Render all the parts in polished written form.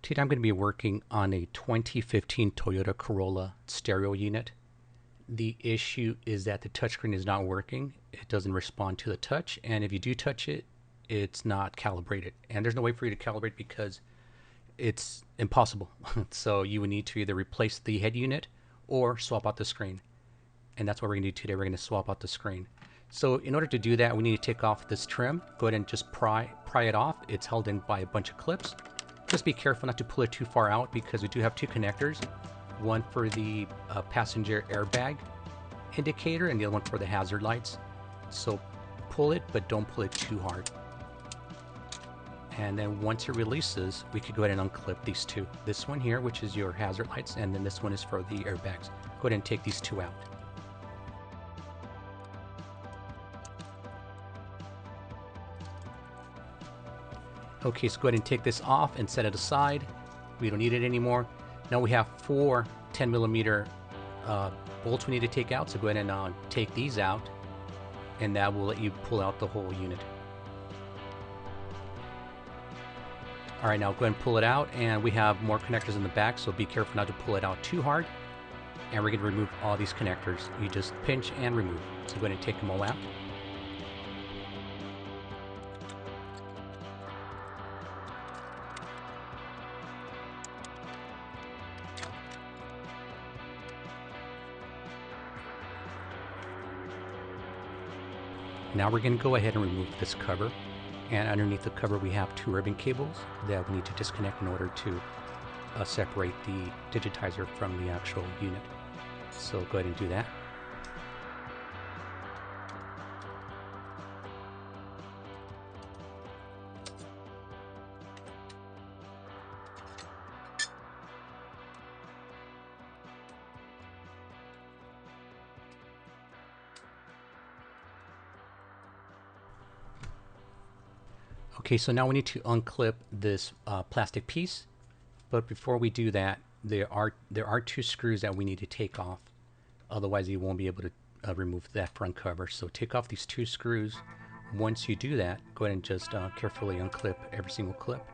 Today I'm going to be working on a 2015 Toyota Corolla stereo unit. The issue is that the touchscreen is not working. It doesn't respond to the touch, and if you do touch it, it's not calibrated. And there's no way for you to calibrate because it's impossible. So you would need to either replace the head unit or swap out the screen. And that's what we're going to do today. We're going to swap out the screen. So in order to do that, we need to take off this trim. Go ahead and just pry it off. It's held in by a bunch of clips. Just be careful not to pull it too far out because we do have two connectors. One for the passenger airbag indicator and the other one for the hazard lights. So pull it, but don't pull it too hard. And then once it releases, we could go ahead and unclip these two. This one here, which is your hazard lights, and then this one is for the airbags. Go ahead and take these two out. Okay, so go ahead and take this off and set it aside. We don't need it anymore. Now we have four 10mm bolts we need to take out, so go ahead and take these out, and that will let you pull out the whole unit. Alright, now go ahead and pull it out, and we have more connectors in the back, so be careful not to pull it out too hard. And we're going to remove all these connectors. You just pinch and remove. So go ahead and take them all out. Now we're going to go ahead and remove this cover, and underneath the cover we have two ribbon cables that we need to disconnect in order to separate the digitizer from the actual unit. So go ahead and do that. Okay, so now we need to unclip this plastic piece, but before we do that, there are two screws that we need to take off. Otherwise, you won't be able to remove that front cover. So take off these two screws. Once you do that, go ahead and just carefully unclip every single clip.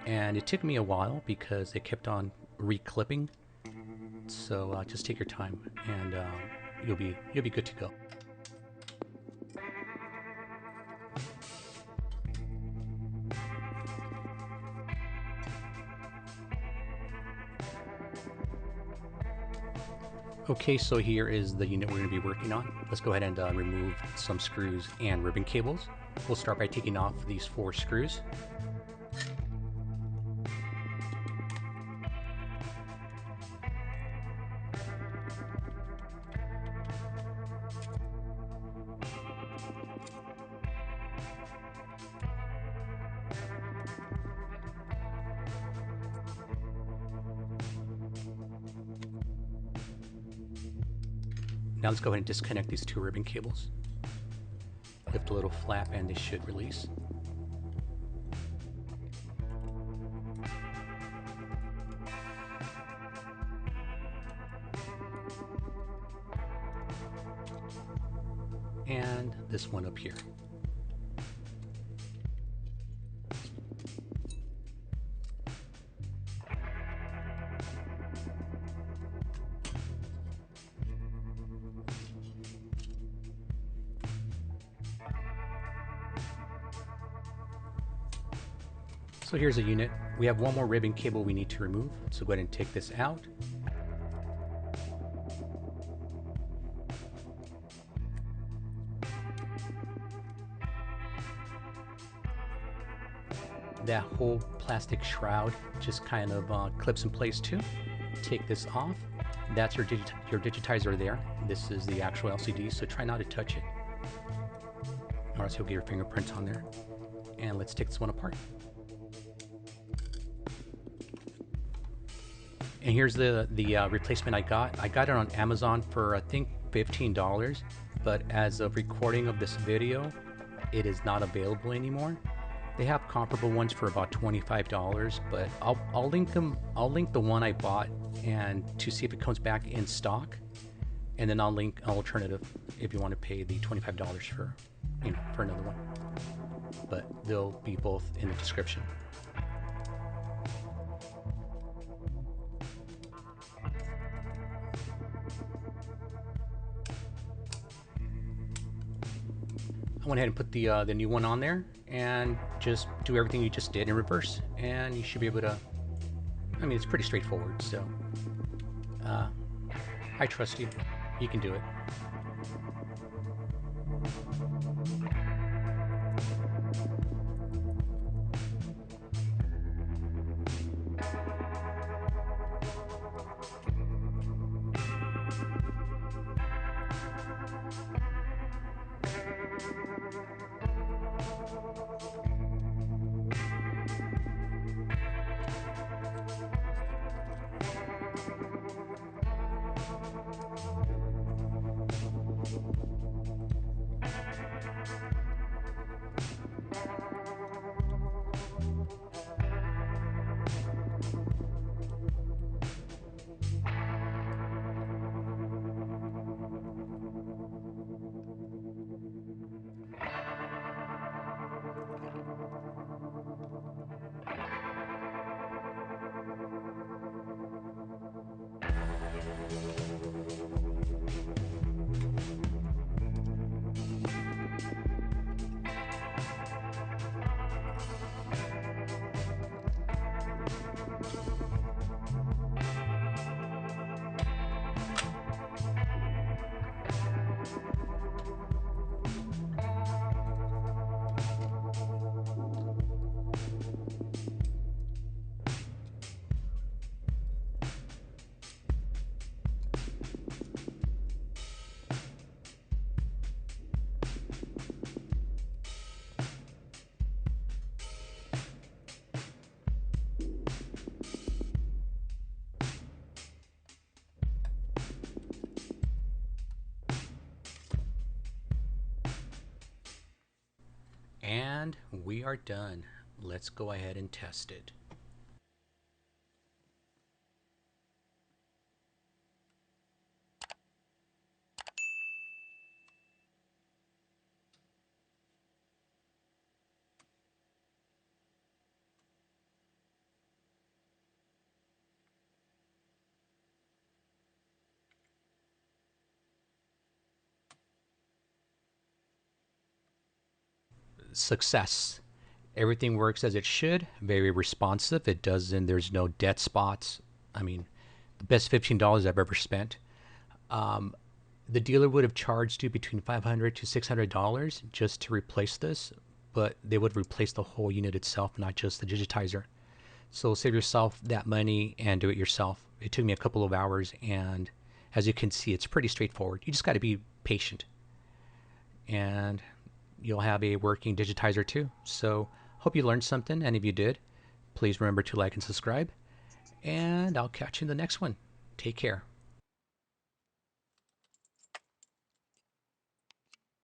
And it took me a while because they kept on reclipping. So just take your time, and you'll be good to go. Okay, so here is the unit we're going to be working on. Let's go ahead and remove some screws and ribbon cables. We'll start by taking off these four screws. Now let's go ahead and disconnect these two ribbon cables. Lift a little flap and they should release. And this one up here. So here's a unit. We have one more ribbon cable we need to remove, so go ahead and take this out. That whole plastic shroud just kind of clips in place too. Take this off. That's your digitizer there. This is the actual LCD, so try not to touch it, or else you'll get your fingerprints on there. And let's take this one apart. And here's the replacement I got. I got it on Amazon for I think $15, but as of recording of this video, it is not available anymore. They have comparable ones for about $25, but I'll link them. I'll link the one I bought and to see if it comes back in stock, and then I'll link an alternative if you want to pay the $25 for another one. But they'll be both in the description. went ahead and put the new one on there, and just do everything you just did in reverse, and you should be able to. I mean, it's pretty straightforward. So I trust you. You can do it. And we are done. Let's go ahead and test it. Success. Everything works as it should. Very responsive. It doesn't. There's no dead spots. I mean, the best $15 I've ever spent. The dealer would have charged you between $500 to $600 just to replace this, but they would replace the whole unit itself, not just the digitizer. So save yourself that money and do it yourself. It took me a couple of hours, and as you can see, it's pretty straightforward. You just got to be patient, and you'll have a working digitizer too. So hope you learned something, and if you did, please remember to like and subscribe, and I'll catch you in the next one. Take care.